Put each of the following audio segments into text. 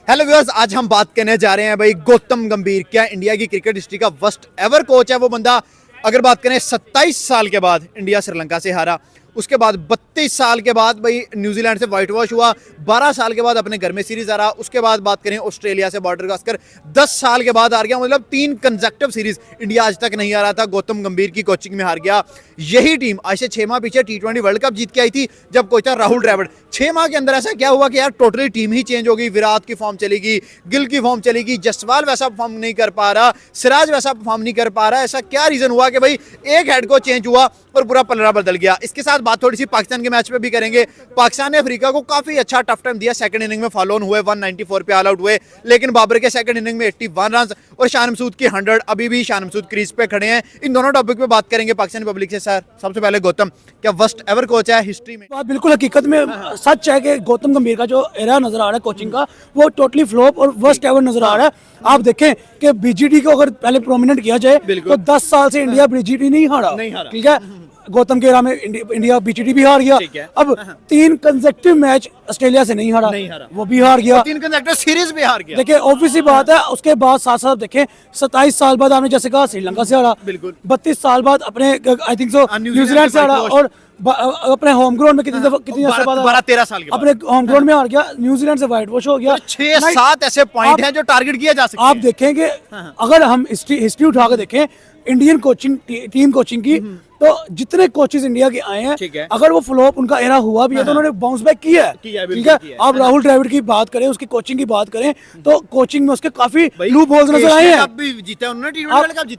Hello viewers, आज हम बात करने जा रहे हैं भाई गौतम गंभीर। क्या इंडिया की क्रिकेट हिस्ट्री का वर्स्ट एवर कोच है वो बंदा? अगर बात करें 27 साल के बाद इंडिया श्रीलंका से हारा, उसके बाद 32 साल के बाद भाई न्यूजीलैंड से व्हाइट वॉश हुआ, 12 साल के बाद अपने घर में सीरीज हारा, उसके बाद बात करें ऑस्ट्रेलिया से बॉर्डर क्रॉस कर 10 साल के बाद हार गया। मतलब 3 कंसेक्टिव सीरीज इंडिया आज तक नहीं हारा था। गौतम गंभीर की कोचिंग में हार गया। यही टीम आज से 6 माह पीछे T20 वर्ल्ड कप जीत के आई थी जब कोच था राहुल द्रविड़। 6 माह के अंदर ऐसा क्या हुआ कि यार टोटली टीम ही चेंज हो गई। विराट की फॉर्म चलेगी, गिल की फॉर्म चलेगी, जसवाल वैसा परफॉर्म नहीं कर पा रहा, सिराज वैसा परफॉर्म नहीं कर पा रहा। ऐसा क्या रीजन हुआ कि भाई एक हेड कोच चेंज हुआ और पूरा पलड़ा बदल गया? इसके साथ बात थोड़ी सी पाकिस्तान के मैच पे भी करेंगे। पाकिस्तान ने अफ्रीका को काफी अच्छा टफ टाइम दिया। सेकंड इनिंग में फॉलो ऑन हुए, 194 पे ऑल आउट हुए, लेकिन बाबर के सेकंड इनिंग में 81 रन और शान मसूद की 100। अभी भी शान मसूद क्रीज पे खड़े हैं। इन दोनों टॉपिक पे बात करेंगे पाकिस्तानी पब्लिक से। सर, सबसे पहले गौतम, क्या वर्स्ट एवर कोच है हिस्ट्री में? बात बिल्कुल हकीकत में सच है कि गौतम गंभीर का जो एरा नजर आ रहा है कोचिंग का, वो टोटली फ्लॉप और वर्स्ट एवर नजर आ रहा है। आप देखें कि बीजीटी को अगर पहले प्रोमिनेंट किया जाए तो 10 साल से इंडिया बीजीटी नहीं हारा। ठीक है, गौतम के एरा में इंडिया बीजीटी भी हार गया। अब 3 कंसेक्टिव मैच ऑस्ट्रेलिया से नहीं हारा, वो भी हार गया। 3 कंसेक्टिव सीरीज भी हार गया। देखिए ऑब्वियस सी बात है। उसके बाद साथ साथ देखें 27 साल बाद आपने जैसे कहा श्रीलंका से हारा, 32 साल बाद अपने आई थिंक सो न्यूजीलैंड से हारा, और अपने होम ग्राउंड में कितनी अर्से बाद 12-13 साल के अपने होम ग्राउंड में हार गया। न्यूजीलैंड से व्हाइट वॉश हो गया। 6-7 ऐसे पॉइंट हैं जो टारगेट किया जा सकते हैं। आप देखेंगे अगर हम हिस्ट्री उठा के देखें इंडियन कोचिंग टीम कोचिंग की, तो जितने कोचेस इंडिया के आए हैं, अगर वो फ्लॉप उनका एरा हुआ भी है तो उन्होंने बाउंस बैक किया है। ठीक है, आप राहुल द्रविड़ की बात करें, उसकी कोचिंग की बात करें, तो कोचिंग में उसके काफी लूप होल्स नजर आए हैं।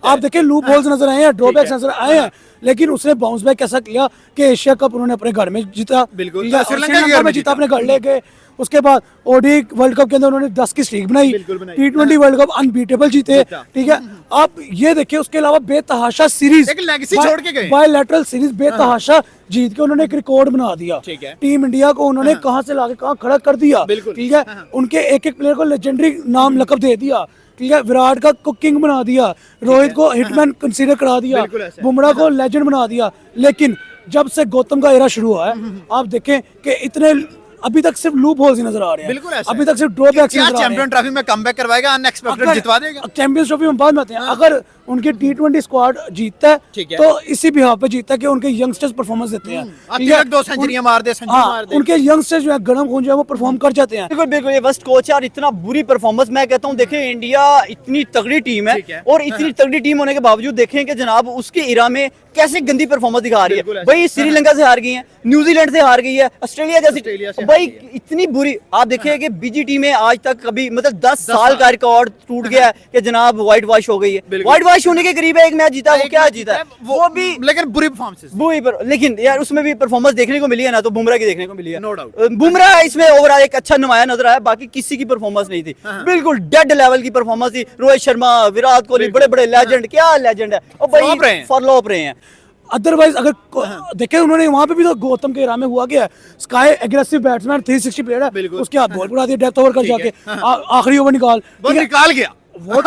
आप देखें लूप होल्स नजर आए हैं, ड्रॉबैक्स नजर आए हैं, लेकिन उसने बाउंस बैक कैसा किया कि एशिया कप उन्होंने अपने घर में जीता, श्रीलंका में जीता, अपने घर ले गए। उसके बाद ओडी वर्ल्ड कप के अंदर उन्होंने 10 की स्ट्रीक बनाई, T20 वर्ल्ड कप अनबीटेबल जीते। ठीक है, आप ये देखिए उसके अलावा बेतहाशा सीरीज छोड़ के गए, बायलैटरल सीरीज बेतहाशा जीत के उन्होंने एक रिकॉर्ड बना दिया। टीम इंडिया को उन्होंने कहां से लाके कहां खड़ा कर दिया। ठीक है, उनके एक एक प्लेयर को लेजेंडरी नाम लकब दे दिया। ठीक है, विराट का किंग बना दिया, रोहित को हिटमैन कंसीडर करा दिया, बुमराह को लेजेंड बना दिया। लेकिन जब से गौतम का एरा शुरू हुआ है, आप देखें कि इतने अभी तक सिर्फ लूप होल्स नजर आ रहे हैं। अभी तक सिर्फ ड्रॉबैक्स नजर आ रहे हैं। चैंपियन ट्रॉफी में कमबैक करवाएगा, अनएक्सपेक्टेड जितवा देगा। चैंपियंस ट्रॉफी में बाद में आते हैं। अगर उनके T20 स्क्वाड जीतता है तो इसी बिहाफ पे जीतता है कि उनके यंगस्टर्स परफॉर्मेंस देते हैं। 2 सेंचुरियां मार दे, उनके यंगस्टर्स जो है गरम खून जो है वो परफॉर्म कर जाते हैं। बिल्कुल बिल्कुल, ये वर्स्ट कोच है और इतना बुरी परफॉर्मेंस। मैं कहता हूँ देखें इंडिया इतनी तगड़ी टीम है और इतनी तगड़ी टीम होने के बावजूद देखें कि जनाब उसके इरा में कैसे गंदी परफॉर्मेंस दिखा रही है। भाई श्रीलंका से हार गई है, न्यूजीलैंड से हार गई है, ऑस्ट्रेलिया जैसी भाई इतनी बुरी। आप देखिए कि बीजीटी में आज तक कभी मतलब 10 साल का रिकॉर्ड टूट गया है कि जनाब व्हाइट वॉश हो गई है। व्हाइट वॉश होने के करीब है। एक मैच जीता, वो क्या जीता है वो भी, लेकिन बुरी परफॉर्मेंस, लेकिन यार उसमें भी परफॉर्मेंस देखने को मिली है ना, तो बुमराह की देखने को मिली है, नो डाउट। बुमराह इसमें ओवरऑल एक अच्छा नुमाया नजर आया, बाकी किसी की परफॉर्मेंस नहीं थी। बिल्कुल डेड लेवल की परफॉर्मेंस थी। रोहित शर्मा, विराट कोहली, बड़े बड़े लेजेंड, क्या लेजेंड है, और भाई फॉरलॉप रहे हैं। अदरवाइज अगर देखें उन्होंने वहां पे भी तो गौतम के एरा में हुआ गया है। स्काई एग्रेसिव बैट्समैन 360 प्लेयर है, उसके हाथ बॉल उड़ा दिया डेथ ओवर कर जाके, आखिरी ओवर निकाल गया। वो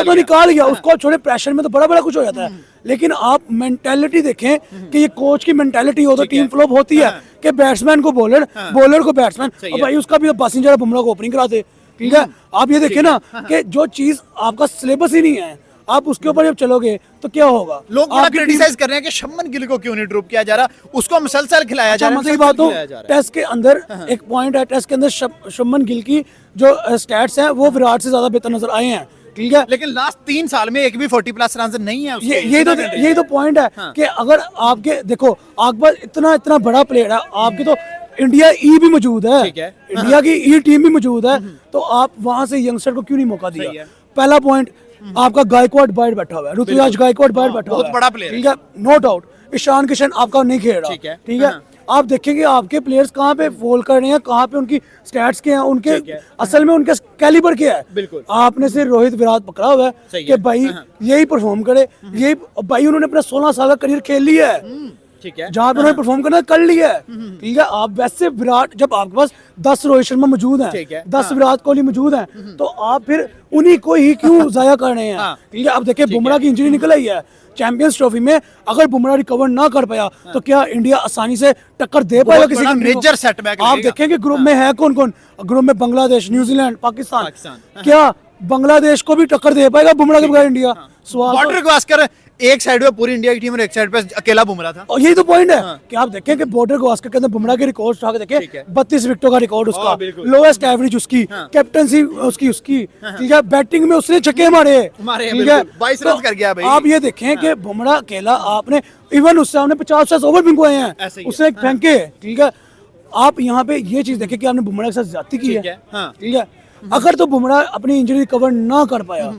तो निकाल गया। उसको छोड़े प्रेशर में तो बड़ा बड़ा कुछ हो जाता है। लेकिन आप मेंटालिटी देखें कि ये कोच की मेंटालिटी हो तो टीम फ्लॉप होती है कि बैट्समैन को बॉलर, बॉलर को बैट्समैन, और भाई उसका भी पासिंजर है, बुमराह को ओपनिंग कराते। ठीक है, आप ये देखें ना कि जो चीज आपका सिलेबस ही नहीं है, आप उसके ऊपर जब चलोगे तो क्या होगा? लोग बड़ा क्रिटिसाइज कर रहे हैं कि शम्मन गिल को क्यों नहीं ड्रॉप किया जा रहा, उसको मुसलसल खिलाया जा रहा है। मतलब बात हो, टेस्ट के अंदर एक पॉइंट है, टेस्ट के अंदर शम्मन गिल की जो स्टैट्स हैं वो विराट से ज्यादा बेहतर नजर आए हैं। ठीक है, लेकिन लास्ट 3 साल में एक भी 40+ रन नहीं है उसके। यही तो पॉइंट है कि अगर आपके देखो अकबर इतना बड़ा प्लेयर है, आपके तो इंडिया ई भी मौजूद है, इंडिया की ई टीम भी मौजूद है, तो आप वहां से यंगस्टर को क्यों नहीं मौका दिया? पहला पॉइंट, आपका गायकवाड बाहर बैठा हुआ है, ऋतुराज गायकवाड बाहर बैठा हुआ है, बहुत बड़ा प्लेयर। ठीक है, नो डाउट। ईशान किशन आपका नहीं खेल रहा। ठीक है, आप देखेंगे आपके प्लेयर्स कहाँ पे फॉल कर रहे हैं, कहाँ पे उनकी स्टैट्स के हैं, उनके असल में उनके कैलिबर क्या है। आपने सिर्फ रोहित विराट पकड़ा हुआ है कि भाई यही परफॉर्म करे, यही भाई उन्होंने अपना 16 साल का करियर खेल लिया है। ठीक है। जहाँ पे उन्होंने परफॉर्म करना कर लिया है, ठीक है। आप वैसे विराट, जब आपके पास 10 रोहित शर्मा मौजूद ठीक है, हैं, 10 विराट कोहली मौजूद हैं, तो आप फिर उन्हीं को ही क्यों जाया कर रहे हैं, ठीक है। अब देखिए बुमराह की इंजरी निकल आई है चैंपियंस ट्रॉफी में, अगर बुमराह रिकवर ना कर पाया तो क्या इंडिया आसानी से टक्कर दे पाएगा किसी कंट्री को? मेजर सेटबैक आप देखेंगे ग्रुप में है कौन कौन, ग्रुप में बांग्लादेश, न्यूजीलैंड, पाकिस्तान, पाकिस्तान। क्या बांग्लादेश को भी टक्कर दे पाएगा बुमराह के बगैर इंडिया? सवाल तो- बॉर्डर गावस्कर एक साइड पे पूरी इंडिया की टीम और एक साइड पे अकेला बुमराह था। और यही तो पॉइंट है कि आप देखें कि बॉर्डर गावस्कर के अंदर बुमराह के रिकॉर्ड उठा के ठीक है। देखें, 32 विकेटों का रिकॉर्ड उसका, बिल्कुल। लोएस्ट एवरेज उसकी, कैप्टनसी उसकी, ठीक है। बैटिंग में उसने छक्के मारे, मारे हैं, ठीक है। बिल्कुल। 22 रन कर गया भाई। आप ये देखें कि बुमराह अकेला, आपने इवन उससे आपने 50 ओवर भिगवाए हैं, ऐसे ही है। उसने एक फेंके, ठीक है। आप यहाँ पे ये चीज देखें कि आपने बुमराह के साथ ज्यादती की ठीक है, है, हाँ। ठीक है। अगर तो बुमराह अपनी इंजरी रिकवर ना कर पाया,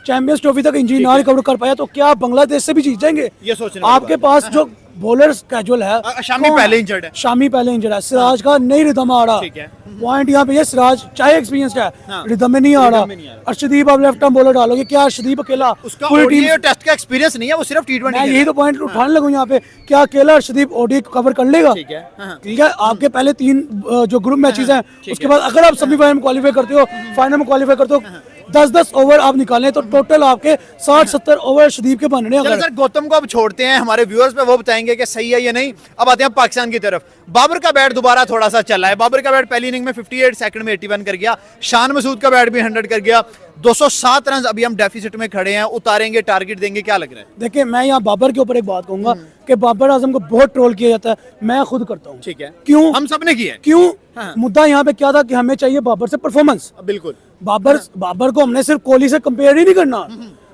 चैंपियंस ट्रॉफी तक इंजरी ना रिकवर कर पाया, तो क्या आप बांग्लादेश से भी जीत जाएंगे? ये सोचने वाली आपके पास जो बॉलर्स कैजुअल है, शामी कौन पहले है? इंजर्ड है। शामी पहले इंजर्ड है, सिराज का नहीं रिदम आ रहा, ठीक है। पॉइंट यहाँ पे ये सिराज चाहे एक्सपीरियंस है, रिदम में नहीं आ रहा। में नहीं आ रहा। अर्शदीप आप लेफ्ट आर्म बॉलर डालोगे, क्या अर्शदीप अकेला उसका पूरी ओडीआई टीम? और टेस्ट का एक्सपीरियंस नहीं है, वो सिर्फ टी20 मैं यही तो पॉइंट उठाने लगूं यहाँ पे, क्या अकेला अर्शदीप ओडी कवर कर लेगा? ठीक है, हाँ। ठीक है। आपके पहले 3 जो ग्रुप मैचेस हैं, उसके बाद अगर आप सेमीफाइनल में क्वालिफाई करते हो, फाइनल में क्वालिफाई करते हो, 10-10 ओवर आप निकालें तो टोटल आपके 60-70 ओवर अर्शदीप के बनने हैं। चलो अगर सर, गौतम को अब छोड़ते हैं, हमारे व्यूअर्स पे वो बताएंगे कि सही है या नहीं। अब आते हैं पाकिस्तान की तरफ। बाबर का बैट दोबारा थोड़ा सा चला है। बाबर का बैट पहली इनिंग में 58, सेकंड में 81 कर गया। शान मसूद का बैट भी 100 कर गया। 207 रन अभी हम डेफिसिट में खड़े हैं, उतारेंगे, टारगेट देंगे, क्या लग रहा है? देखिए, मैं यहाँ बाबर के ऊपर एक बात कहूंगा कि बाबर आजम को बहुत ट्रोल किया जाता है, मैं खुद करता हूँ। ठीक है, क्यों? हम सब ने किया है। क्यों? हाँ। मुद्दा यहाँ पे क्या था कि हमें चाहिए बाबर से परफॉर्मेंस। बिल्कुल। बाबर को हमने सिर्फ कोहली से कंपेयर ही नहीं करना,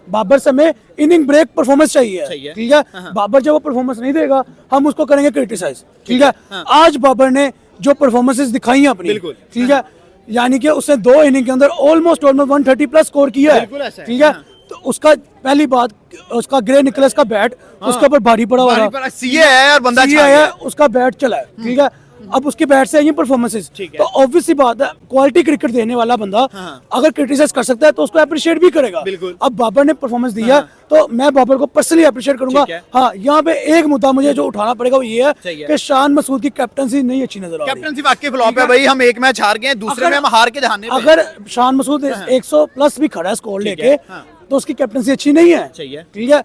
बाबर से हमें इनिंग ब्रेक परफॉर्मेंस चाहिए, चाहिए। ठीक है। बाबर जब वो परफॉर्मेंस नहीं देगा, हम उसको करेंगे क्रिटिसाइज, ठीक है। आज बाबर ने जो परफॉर्मेंसेस दिखाई हैं अपनी, बिल्कुल। ठीक है, यानी कि उसने 2 इनिंग के अंदर ऑलमोस्ट 130 प्लस स्कोर किया है, बिल्कुल ऐसा है, ठीक है। तो उसका पहली बात, उसका ग्रे निकलस का बैट उसके ऊपर भारी पड़ा हुआ था, सीए है और बंदा CA छा गया। है, उसका बैट चला है, ठीक है। अब उसके बैट से आई है परफॉर्मेंसेस, ठीक है। तो ऑब्वियस सी बात है, क्वालिटी क्रिकेट देने वाला बंदा अगर क्रिटिसाइज कर सकता है तो उसको अप्रिशिएट भी करेगा। बिल्कुल। अब बाबर ने परफॉर्मेंस दिया, तो मैं बाबर को पर्सनली अप्रिशिएट करूंगा। ठीक है। हाँ, यहाँ पे एक मुद्दा मुझे जो उठाना पड़ेगा वो ये सही है है। कि शान मसूद की कैप्टनसी नहीं अच्छी नजर आ रही। कैप्टनसी वाकई फ्लॉप है भाई। हम एक मैच हार गए हैं, दूसरे में हम हार के दिखाने पे। अगर शान मसूद 100 प्लस भी खड़ा है स्कोर ठीक लेके, है, हाँ। तो उसकी कैप्टनसी अच्छी नहीं है, सही है। ठीक है।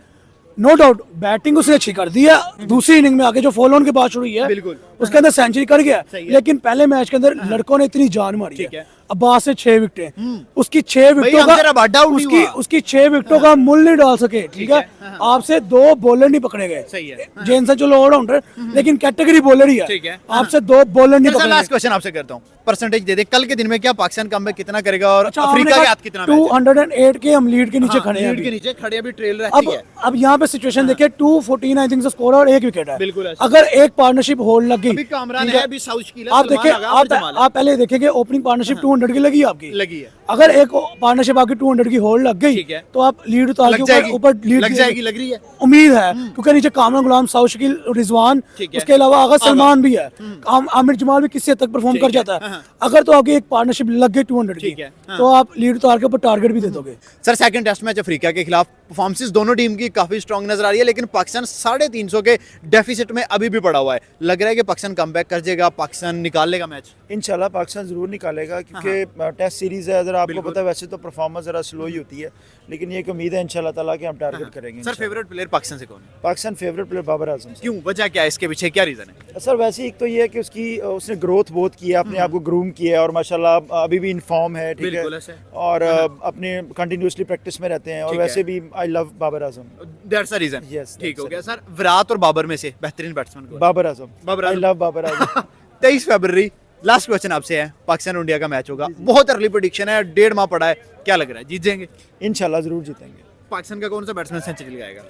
नो डाउट बैटिंग उसने अच्छी कर दी है, दूसरी इनिंग में आके जो फॉलो ऑन के बाद शुरू हुई है, बिल्कुल। उसके अंदर सेंचुरी कर गया, सही है। लेकिन पहले मैच के अंदर लड़कों ने इतनी जान मारी ठीक है। अब्बास से 6 विकेटें, उसकी 6 विकेटों अंदर अब आउट नहीं उसकी हुआ। उसकी 6 विकेटों का मूल्य नहीं डाल सके, ठीक है। आपसे 2 बॉलर नहीं पकड़े गए, सही है। जेनसन चलो ऑलराउंडर, लेकिन कैटेगरी बॉलर ही ठीक है। है, आपसे 2 बॉलर नहीं पकड़े लास्ट गए। क्वेश्चन आपसे करता हूँ, परसेंटेज दे दे कल के दिन में, क्या पाकिस्तान कमबैक कितना करेगा और अच्छा, अफ्रीका के हाथ कितना मैच है? 208 के हम लीड के नीचे खड़े हैं लीड के अभी। नीचे खड़े, अभी ट्रेल रहती है। अब यहाँ पे सिचुएशन देखिए, 214 आई थिंक से स्कोर और 1 विकेट है। बिल्कुल ऐसा। अगर एक पार्टनरशिप होल्ड लग गई, अभी कामरान ठीक है, अभी साउथ की आप देखिए, आप पहले देखेंगे ओपनिंग पार्टनरशिप 200 की लगी आपकी, लगी है। अगर एक पार्टनरशिप आपकी 200 की होल्ड लग गई, ठीक है। तो आप लीड उतार लग के जाएगी, ऊपर लीड लग जाएगी, लग रही है। उम्मीद है, क्योंकि नीचे कामरान गुलाम, साउथ शकील, रिजवान, ठीक है। उसके अलावा अगर सलमान भी है, आमिर जमाल भी किसी हद तक परफॉर्म कर जाता है। अगर तो आपकी एक पार्टनरशिप लग गई 200 की, ठीक है, तो आप लीड उतार के ऊपर टारगेट भी दे दोगे। Sir, second test match Africa के खिलाफ परफॉर्मेंस दोनों टीम की काफी स्ट्रांग नजर आ रही है, लेकिन पाकिस्तान 350 के डेफिसिट में अभी भी पड़ा हुआ है। लग रहा है कि पाकिस्तान कमबैक कर जाएगा, पाकिस्तान निकाल लेगा मैच। इंशाल्लाह पाकिस्तान ज़रूर निकालेगा, क्योंकि टेस्ट सीरीज़ है, अगर आपको पता है वैसे तो परफॉर्मेंस ज़रा स्लो ही होती है, लेकिन ये एक उम्मीद है इंशाल्लाह ताला कि हम टारगेट करेंगे। सर, फेवरेट प्लेयर पाकिस्तान से कौन है? Pakistan favourite player Babar Azam sir. क्यों, वजह क्या है, इसके पीछे क्या रीजन है? सर वैसे एक तो ये है कि उसने ग्रोथ बहुत की है, अपने आप को ग्रूम किया है, और माशाल्लाह अभी भी इनफॉर्म है, ठीक बिल्कुल है, ऐसे। और अपने कंटिन्यूसली प्रैक्टिस में रहते हैं, और ठीक है। वैसे भी I love Babar Azam. That's the reason. Yes, ठीक that's हो the गया सर। विराट और बाबर में से बेहतरीन बैट्समैन कौन है? बाबर आजम, बाबर आई आजम। लव बाबर आजम। 23 फरवरी, लास्ट क्वेश्चन आपसे है, पाकिस्तान इंडिया का मैच होगा, बहुत अर्ली प्रेडिक्शन है, 1.5 माह पड़ा है, क्या लग रहा है, जीत जाएंगे? इंशाल्लाह ज़रूर जीतेंगे। पाकिस्तान का कौन सा बैट्समैन सेंचुरी लगाएगा?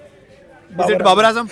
बाबर बाबर आजम।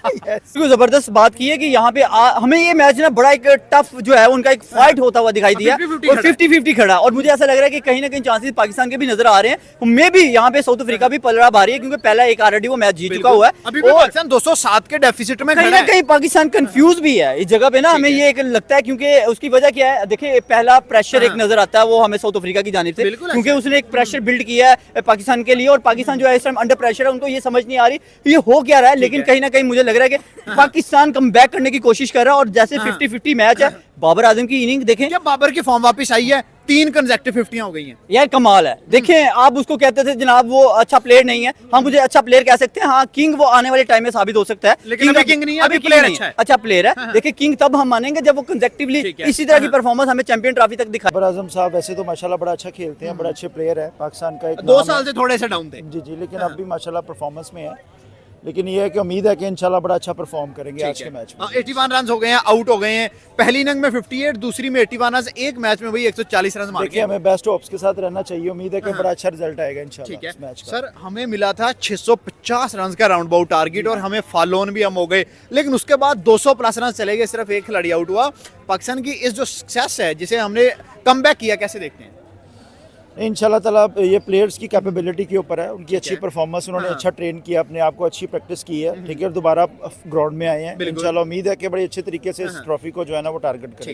बिल्कुल जबरदस्त बात की है कि यहाँ पे हमें ये मैच ना बड़ा एक टफ जो है उनका एक फाइट होता हुआ दिखाई दिया 50-50 और खड़ा है। 50-50 खड़ा, और मुझे ऐसा लग रहा है कि कहीं ना कहीं चांसेस पाकिस्तान के भी नजर आ रहे हैं। मे भी यहाँ पे साउथ अफ्रीका भी पलड़ा भारी है, क्योंकि पहला एक ऑलरेडी वो मैच जीत चुका हुआ है, अभी भी और पाकिस्तान 207 के डेफिसिट में कहीं खड़ा ना है। कहीं पाकिस्तान कंफ्यूज भी है इस जगह पे ना, हमें ये एक लगता है, क्योंकि उसकी वजह क्या है, देखिए पहला प्रेशर एक नजर आता है वो हमें साउथ अफ्रीका की जानिब से, बिल्कुल क्योंकि ऐसा। उसने एक प्रेशर बिल्ड किया है पाकिस्तान के लिए, और पाकिस्तान जो है इस टाइम अंडर प्रेशर है, उनको ये समझ नहीं आ रही ये हो क्या रहा है, लेकिन कहीं ना कहीं मुझे लग रहा है कि पाकिस्तान कम बैक करने की कोशिश कर रहा है। और जैसे 50-50 मैच है, बाबर आजम की इनिंग देखें, क्या बाबर की फॉर्म वापस आई है, 3 कंसेक्टिव 50 हो गई हैं। यार कमाल है। देखें, आप उसको कहते थे जनाब वो अच्छा प्लेयर नहीं है, हम मुझे अच्छा प्लेयर कह सकते हैं, हाँ किंग वो आने वाले टाइम में साबित हो सकता है, लेकिन अभी किंग नहीं है, अभी king player नहीं अच्छा है। अच्छा प्लेयर है। देखिए किंग तब हम मानेंगे जब वो कंसेक्टिवली इसी तरह की परफॉर्मेंस हमें चैंपियन ट्रॉफी तक दिखाए। बाबर आजम साहब वैसे तो माशाल्लाह बड़ा अच्छा खेलते हैं, बड़ा अच्छे प्लेयर है, पाकिस्तान का एक 2 नाम साल है। से थोड़े से डाउन थे। जी लेकिन अब भी माशाल्लाह परफॉर्मेंस में है, लेकिन ये है कि उम्मीद है कि इंशाल्लाह बड़ा अच्छा परफॉर्म करेंगे आज के मैच में। 81 रन हो गए हैं, आउट हो गए हैं। पहली इनिंग में 58, दूसरी में 81 रन, एक मैच में वही 140 रन मार देखिए के। हमें बेस्ट होप्स के साथ रहना चाहिए, उम्मीद है कि बड़ा अच्छा रिजल्ट आएगा ठीक इंशाल्लाह है इस मैच का। सर, हमें मिला था 650 रन का राउंड बाउट टारगेट और हमें फॉलो ऑन भी हम हो गए, लेकिन उसके बाद 200 प्लस रन चले गए, सिर्फ एक खिलाड़ी आउट हुआ। पाकिस्तान की इस जो सक्सेस है जिसे हमने कमबैक किया, कैसे देखते हैं? इंशाल्लाह ताला ये प्लेयर्स की कैपेबिलिटी के ऊपर है, उनकी अच्छी परफॉर्मेंस, उन्होंने अच्छा ट्रेन किया, अपने आप को अच्छी प्रैक्टिस की है, ठीक है, दोबारा ग्राउंड में आए हैं। इंशाल्लाह उम्मीद है कि बड़े अच्छे तरीके से इस ट्रॉफी को जो है ना वो टारगेट करें।